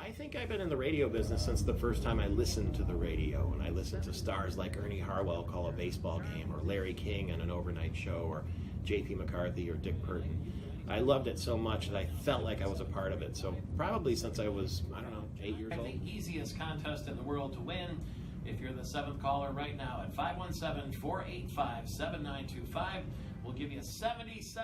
I think I've been in the radio business since the first time I listened to the radio, and I listened to stars like Ernie Harwell call a baseball game, or Larry King on an overnight show, or J.P. McCarthy or Dick Burton. I loved it so much that I felt like I was a part of it. So probably since I was, 8 years old. The easiest contest in the world to win. If you're the 7th caller right now at 517-485-7925, we'll give you $77.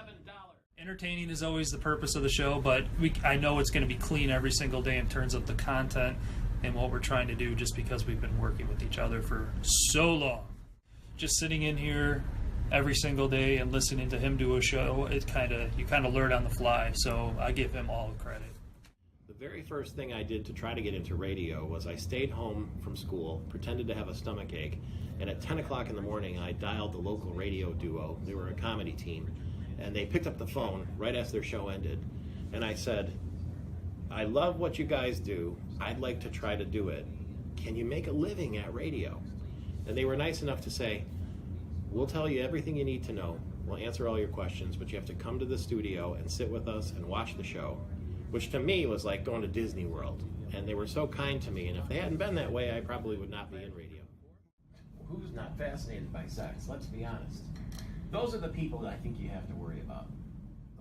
Entertaining is always the purpose of the show, but I know it's going to be clean every single day in terms of the content and what we're trying to do, just because we've been working with each other for so long. Just sitting in here every single day and listening to him do a show, you kind of learn on the fly, so I give him all the credit. The very first thing I did to try to get into radio was I stayed home from school, pretended to have a stomach ache, and at 10 o'clock in the morning I dialed the local radio duo. They were a comedy team, and they picked up the phone right as their show ended, and I said, I love what you guys do. I'd like to try to do it. Can you make a living at radio? And they were nice enough to say, we'll tell you everything you need to know. We'll answer all your questions, but you have to come to the studio and sit with us and watch the show, which to me was like going to Disney World. And they were so kind to me, and if they hadn't been that way, I probably would not be in radio. Who's not fascinated by sex? Let's be honest. Those are the people that I think you have to worry about.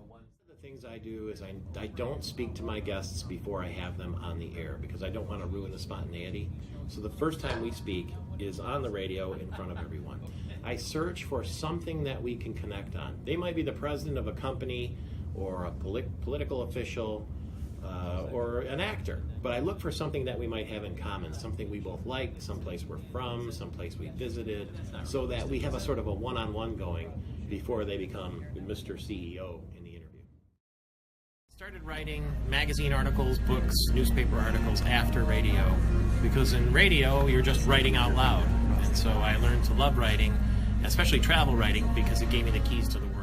One of the things I do is I don't speak to my guests before I have them on the air, because I don't want to ruin the spontaneity. So the first time we speak is on the radio in front of everyone. I search for something that we can connect on. They might be the president of a company or a political official or an actor, but I look for something that we might have in common, something we both like, someplace we're from, someplace we visited, so that we have a sort of a one-on-one going before they become Mr. CEO in the interview. Started writing magazine articles, books, newspaper articles after radio, because in radio you're just writing out loud, and so I learned to love writing, especially travel writing, because it gave me the keys to the world.